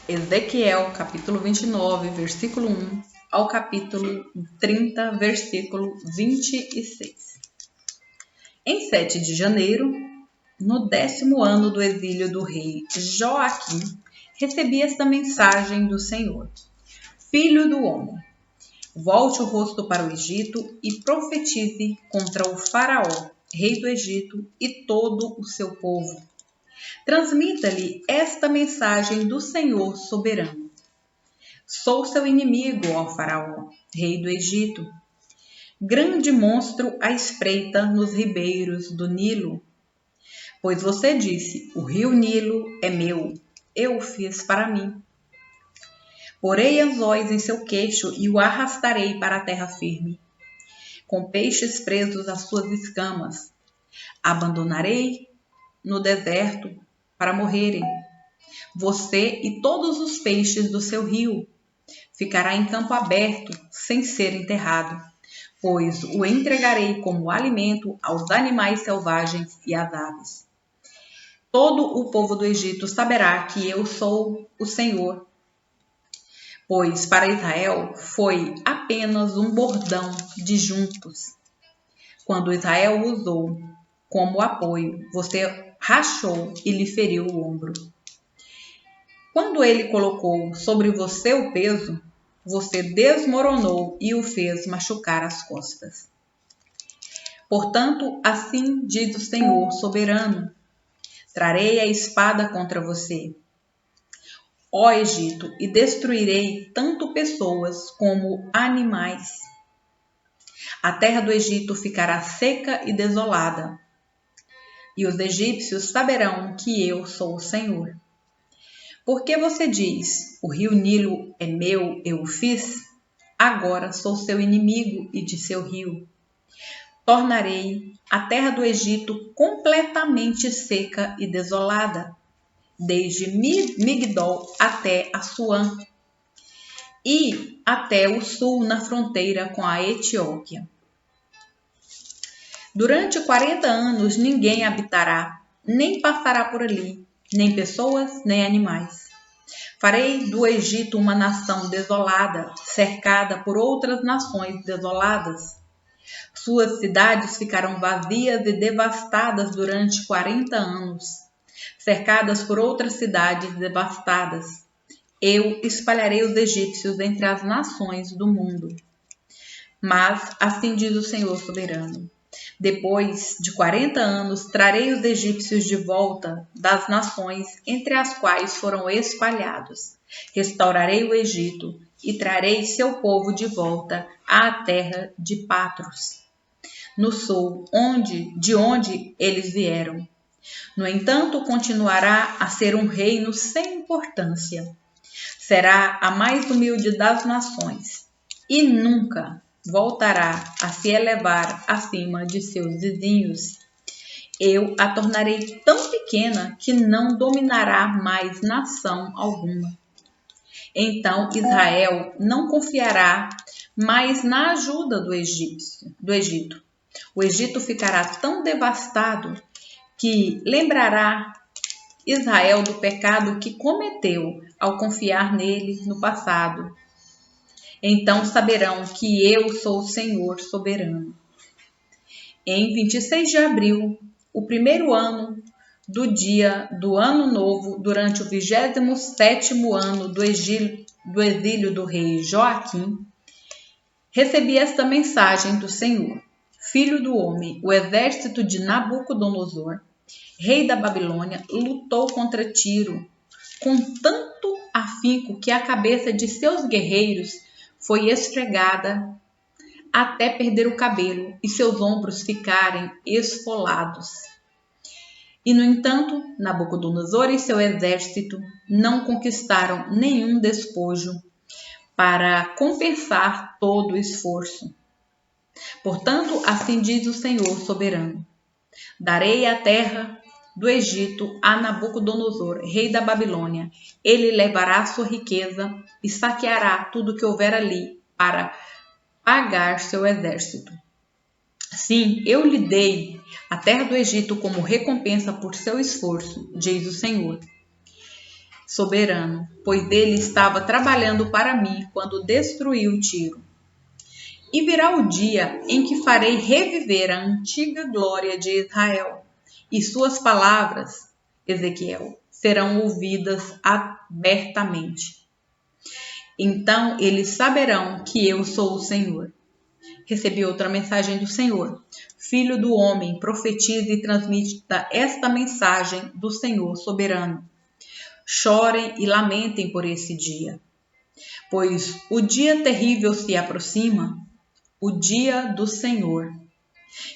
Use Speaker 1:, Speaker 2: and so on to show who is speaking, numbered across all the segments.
Speaker 1: Ezequiel, capítulo 29, versículo 1 ao capítulo 30, versículo 26. Em 7 de janeiro, no 10º ano do exílio do rei Joaquim, recebi esta mensagem do Senhor: Filho do homem, volte o rosto para o Egito e profetize contra o faraó, rei do Egito, e todo o seu povo. Transmita-lhe esta mensagem do Senhor soberano. Sou seu inimigo, ó faraó, rei do Egito. Grande monstro à espreita nos ribeiros do Nilo. Pois você disse, o rio Nilo é meu, eu o fiz para mim. Porei anzóis em seu queixo e o arrastarei para a terra firme, com peixes presos às suas escamas. Abandonarei no deserto para morrerem. Você e todos os peixes do seu rio. Ficará em campo aberto, sem ser enterrado, pois o entregarei como alimento aos animais selvagens e às aves. Todo o povo do Egito saberá que eu sou o Senhor, pois para Israel foi apenas um bordão de juncos. Quando Israel usou como apoio, você rachou e lhe feriu o ombro. Quando ele colocou sobre você o peso, você desmoronou e o fez machucar as costas. Portanto, assim diz o Senhor soberano: trarei a espada contra você, ó Egito, e destruirei tanto pessoas como animais. A terra do Egito ficará seca e desolada, e os egípcios saberão que eu sou o Senhor. Porque você diz, o rio Nilo é meu, eu o fiz? Agora sou seu inimigo e de seu rio. Tornarei a terra do Egito completamente seca e desolada, desde Migdol até Assuã, e até o sul na fronteira com a Etiópia. Durante 40 anos ninguém habitará, nem passará por ali, nem pessoas, nem animais. Farei do Egito uma nação desolada, cercada por outras nações desoladas. Suas cidades ficarão vazias e devastadas durante 40 anos, cercadas por outras cidades devastadas. Eu espalharei os egípcios entre as nações do mundo. Mas, assim diz o Senhor soberano, depois de 40 anos, trarei os egípcios de volta das nações entre as quais foram espalhados. Restaurarei o Egito e trarei seu povo de volta à terra de Patros, no sul, de onde eles vieram. No entanto, continuará a ser um reino sem importância. Será a mais humilde das nações e nunca voltará a se elevar acima de seus vizinhos. Eu a tornarei tão pequena que não dominará mais nação alguma. Então Israel não confiará mais na ajuda do Egito. O Egito ficará tão devastado que lembrará Israel do pecado que cometeu ao confiar nele no passado. Então saberão que eu sou o Senhor soberano. Em 26 de abril, o primeiro ano do dia do ano novo, durante o 27º ano do exílio do rei Joaquim, recebi esta mensagem do Senhor: Filho do homem, o exército de Nabucodonosor, rei da Babilônia, lutou contra Tiro com tanto afinco que a cabeça de seus guerreiros foi esfregada até perder o cabelo e seus ombros ficarem esfolados. E, no entanto, Nabucodonosor e seu exército não conquistaram nenhum despojo para compensar todo o esforço. Portanto, assim diz o Senhor soberano: darei a terra do Egito a Nabucodonosor, rei da Babilônia. Ele levará sua riqueza e saqueará tudo que houver ali para pagar seu exército. Sim, eu lhe dei a terra do Egito como recompensa por seu esforço, diz o Senhor. soberano, pois ele estava trabalhando para mim quando destruiu Tiro. E virá o dia em que farei reviver a antiga glória de Israel, e suas palavras, Ezequiel, serão ouvidas abertamente. Então eles saberão que eu sou o Senhor. Recebi outra mensagem do Senhor. Filho do homem, profetize e transmita esta mensagem do Senhor soberano. Chorem e lamentem por esse dia, pois o dia terrível se aproxima, o dia do Senhor.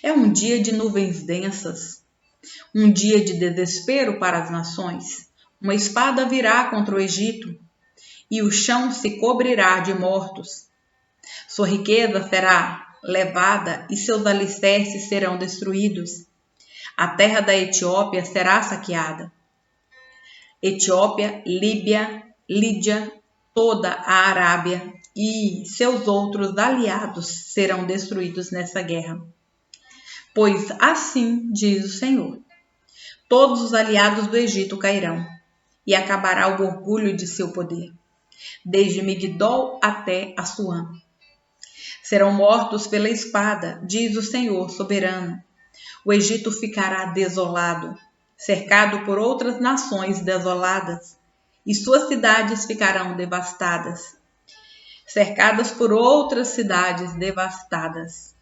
Speaker 1: É um dia de nuvens densas, um dia de desespero para as nações. Uma espada virá contra o Egito, e o chão se cobrirá de mortos. Sua riqueza será levada e seus alicerces serão destruídos. A terra da Etiópia será saqueada. Etiópia, Líbia, Lídia, toda a Arábia e seus outros aliados serão destruídos nessa guerra. Pois assim diz o Senhor: todos os aliados do Egito cairão, e acabará o orgulho de seu poder, desde Migdol até Assuã. Serão mortos pela espada, diz o Senhor soberano. O Egito ficará desolado, cercado por outras nações desoladas, e suas cidades ficarão devastadas, cercadas por outras cidades devastadas.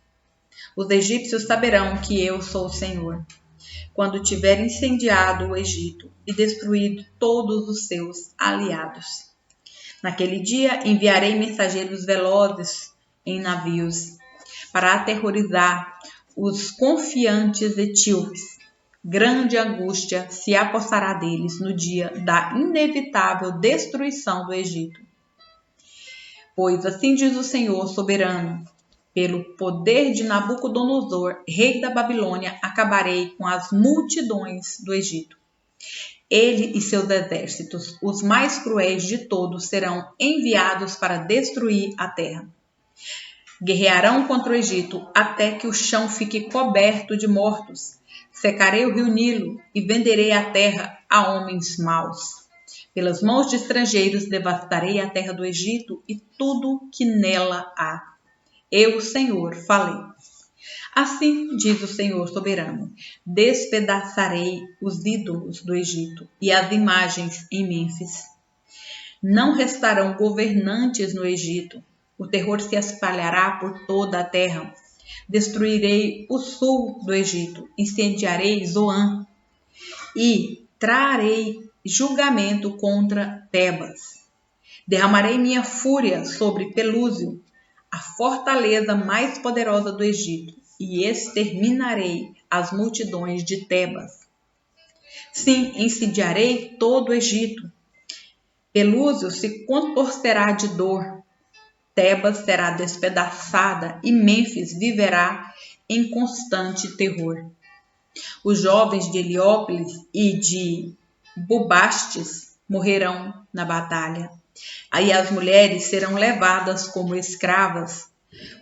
Speaker 1: Os egípcios saberão que eu sou o Senhor, quando tiver incendiado o Egito e destruído todos os seus aliados. Naquele dia enviarei mensageiros velozes em navios, para aterrorizar os confiantes etíopes. Grande angústia se apossará deles no dia da inevitável destruição do Egito. Pois assim diz o Senhor soberano: pelo poder de Nabucodonosor, rei da Babilônia, acabarei com as multidões do Egito. Ele e seus exércitos, os mais cruéis de todos, serão enviados para destruir a terra. Guerrearão contra o Egito até que o chão fique coberto de mortos. Secarei o rio Nilo e venderei a terra a homens maus. Pelas mãos de estrangeiros devastarei a terra do Egito e tudo que nela há. Eu, Senhor, falei. Assim diz o Senhor soberano: despedaçarei os ídolos do Egito e as imagens em Mênfis. Não restarão governantes no Egito. O terror se espalhará por toda a terra. Destruirei o sul do Egito, incendiarei Zoan e trarei julgamento contra Tebas. Derramarei minha fúria sobre Pelúsio, a fortaleza mais poderosa do Egito, e exterminarei as multidões de Tebas. Sim, incendiarei todo o Egito. Pelúsio se contorcerá de dor. Tebas será despedaçada e Mênfis viverá em constante terror. Os jovens de Heliópolis e de Bubastes morrerão na batalha. Aí as mulheres serão levadas como escravas.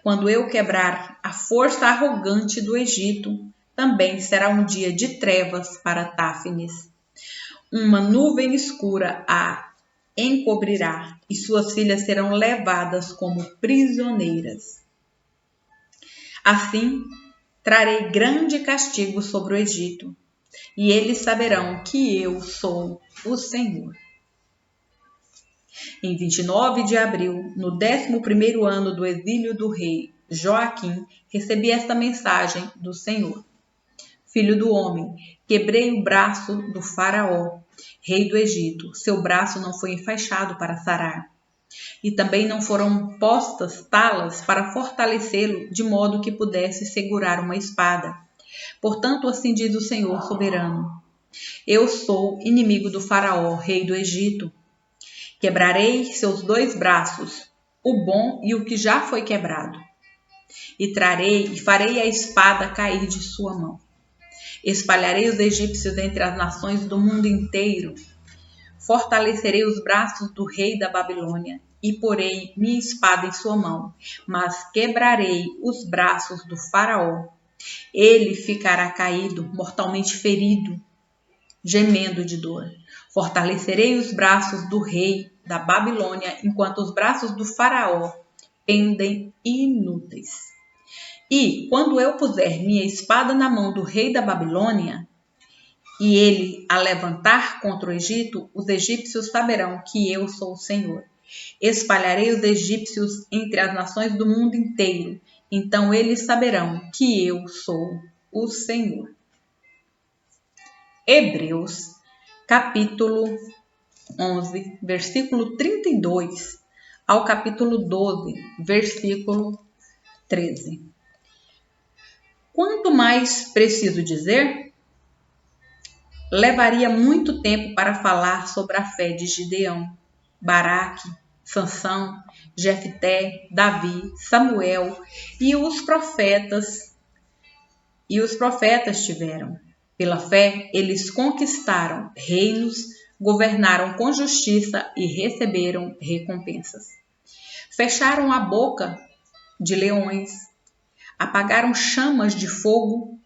Speaker 1: Quando eu quebrar a força arrogante do Egito, também será um dia de trevas para Táfnis. Uma nuvem escura a encobrirá, e suas filhas serão levadas como prisioneiras. Assim, trarei grande castigo sobre o Egito, e eles saberão que eu sou o Senhor. Em 29 de abril, no 11º ano do exílio do rei Joaquim, recebi esta mensagem do Senhor. Filho do homem, quebrei o braço do faraó, rei do Egito. Seu braço não foi enfaixado para sarar. E também não foram postas talas para fortalecê-lo, de modo que pudesse segurar uma espada. Portanto, assim diz o Senhor soberano: eu sou inimigo do faraó, rei do Egito. Quebrarei seus 2 braços, o bom e o que já foi quebrado. E trarei e farei a espada cair de sua mão. Espalharei os egípcios entre as nações do mundo inteiro. Fortalecerei os braços do rei da Babilônia e porei minha espada em sua mão, mas quebrarei os braços do faraó. Ele ficará caído, mortalmente ferido. gemendo de dor. Fortalecerei os braços do rei da Babilônia, enquanto os braços do faraó pendem inúteis. E, quando eu puser minha espada na mão do rei da Babilônia, e ele a levantar contra o Egito, os egípcios saberão que eu sou o Senhor. Espalharei os egípcios entre as nações do mundo inteiro, então eles saberão que eu sou o Senhor. Hebreus, capítulo 11, versículo 32 ao capítulo 12, versículo 13. Quanto mais preciso dizer? Levaria muito tempo para falar sobre a fé de Gideão, Baraque, Sansão, Jefté, Davi, Samuel e os profetas tiveram. Pela fé, eles conquistaram reinos, governaram com justiça e receberam recompensas. Fecharam a boca de leões, apagaram chamas de fogo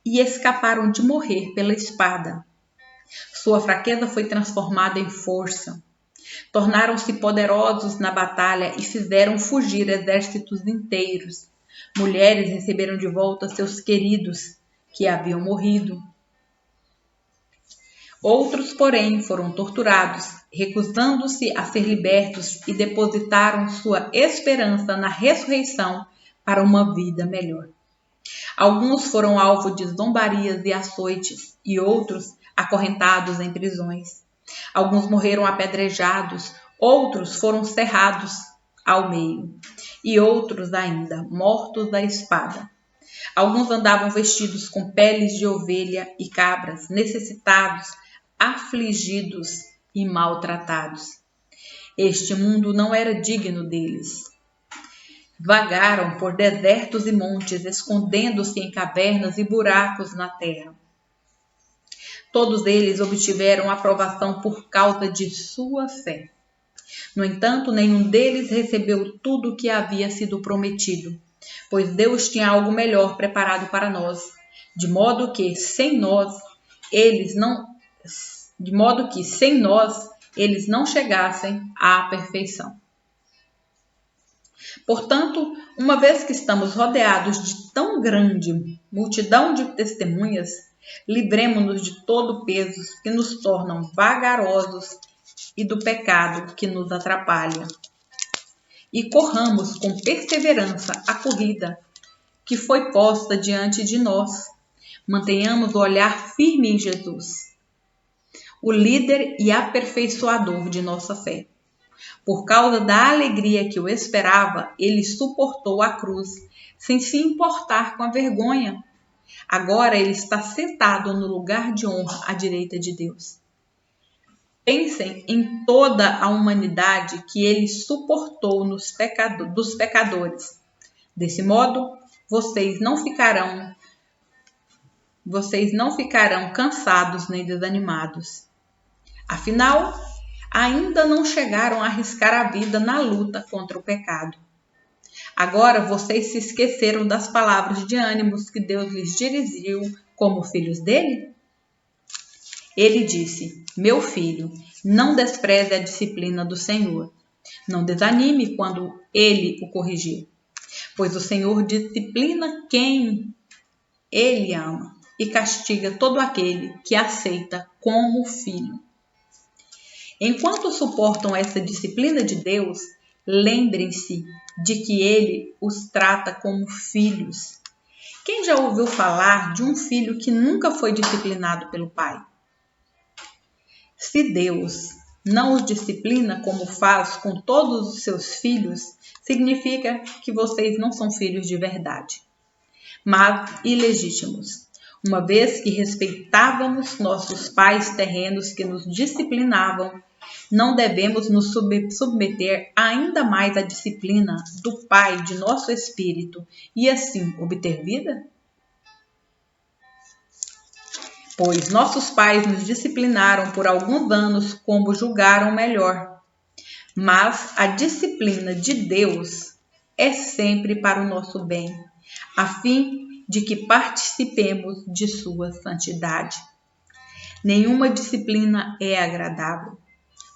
Speaker 1: e escaparam de morrer pela espada. Sua fraqueza foi transformada em força. Tornaram-se poderosos na batalha e fizeram fugir exércitos inteiros. Mulheres receberam de volta seus queridos que haviam morrido. Outros, porém, foram torturados, recusando-se a ser libertos e depositaram sua esperança na ressurreição para uma vida melhor. Alguns foram alvo de zombarias e açoites, e outros acorrentados em prisões. Alguns morreram apedrejados, outros foram cerrados ao meio, e outros ainda mortos à espada. Alguns andavam vestidos com peles de ovelha e cabras, necessitados, afligidos e maltratados. Este mundo não era digno deles. Vagaram por desertos e montes, escondendo-se em cavernas e buracos na terra. Todos eles obtiveram aprovação por causa de sua fé. No entanto, nenhum deles recebeu tudo o que havia sido prometido, pois Deus tinha algo melhor preparado para nós, de modo que sem nós eles não chegassem à perfeição. Portanto, uma vez que estamos rodeados de tão grande multidão de testemunhas, livremo-nos de todo o peso que nos tornam vagarosos e do pecado que nos atrapalha. E corramos com perseverança a corrida que foi posta diante de nós. Mantenhamos o olhar firme em Jesus, o líder e aperfeiçoador de nossa fé. Por causa da alegria que o esperava, ele suportou a cruz, sem se importar com a vergonha. Agora ele está sentado no lugar de honra à direita de Deus. Pensem em toda a humanidade que ele suportou dos pecadores. Desse modo, vocês não ficarão cansados nem desanimados. Afinal, ainda não chegaram a arriscar a vida na luta contra o pecado. Agora vocês se esqueceram das palavras de ânimos que Deus lhes dirigiu como filhos dele? Ele disse: meu filho, não despreze a disciplina do Senhor. Não desanime quando ele o corrigir, pois o Senhor disciplina quem ele ama e castiga todo aquele que aceita como filho. Enquanto suportam essa disciplina de Deus, lembrem-se de que ele os trata como filhos. Quem já ouviu falar de um filho que nunca foi disciplinado pelo pai? Se Deus não os disciplina como faz com todos os seus filhos, significa que vocês não são filhos de verdade, mas ilegítimos. Uma vez que respeitávamos nossos pais terrenos que nos disciplinavam, não devemos nos submeter ainda mais à disciplina do Pai de nosso espírito e assim obter vida? Pois nossos pais nos disciplinaram por alguns anos como julgaram melhor. Mas a disciplina de Deus é sempre para o nosso bem, a fim de que participemos de sua santidade. Nenhuma disciplina é agradável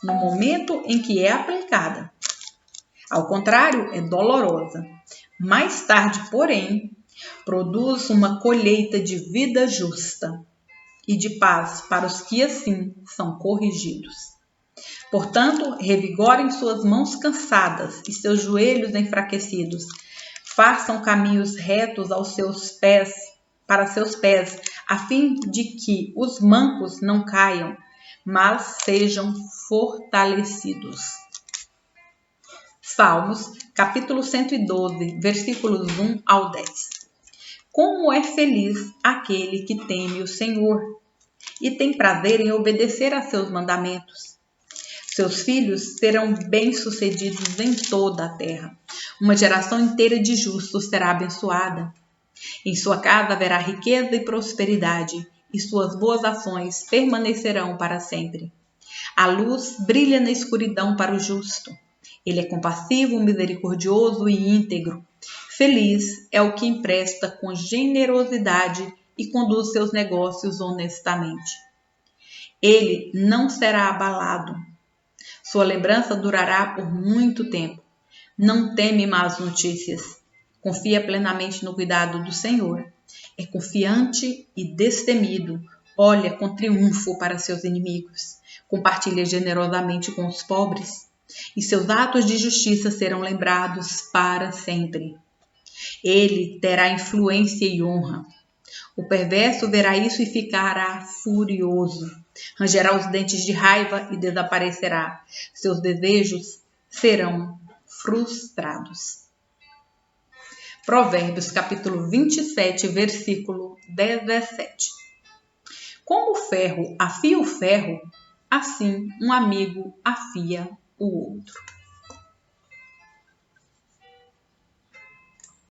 Speaker 1: no momento em que é aplicada. Ao contrário, é dolorosa. Mais tarde, porém, produz uma colheita de vida justa e de paz para os que assim são corrigidos. Portanto, revigorem suas mãos cansadas e seus joelhos enfraquecidos. Façam caminhos retos para seus pés, a fim de que os mancos não caiam, mas sejam fortalecidos. Salmos, capítulo 112, versículos 1 ao 10. Como é feliz aquele que teme o Senhor e tem prazer em obedecer a seus mandamentos. Seus filhos serão bem-sucedidos em toda a terra. Uma geração inteira de justos será abençoada. Em sua casa haverá riqueza e prosperidade, e suas boas ações permanecerão para sempre. A luz brilha na escuridão para o justo. Ele é compassivo, misericordioso e íntegro. Feliz é o que empresta com generosidade e conduz seus negócios honestamente. Ele não será abalado. Sua lembrança durará por muito tempo. Não teme más notícias. Confia plenamente no cuidado do Senhor. É confiante e destemido. Olha com triunfo para seus inimigos. Compartilha generosamente com os pobres. E seus atos de justiça serão lembrados para sempre. Ele terá influência e honra. O perverso verá isso e ficará furioso. Rangerá os dentes de raiva e desaparecerá. Seus desejos serão frustrados. Provérbios, capítulo 27, versículo 17. Como o ferro afia o ferro, assim um amigo afia o outro.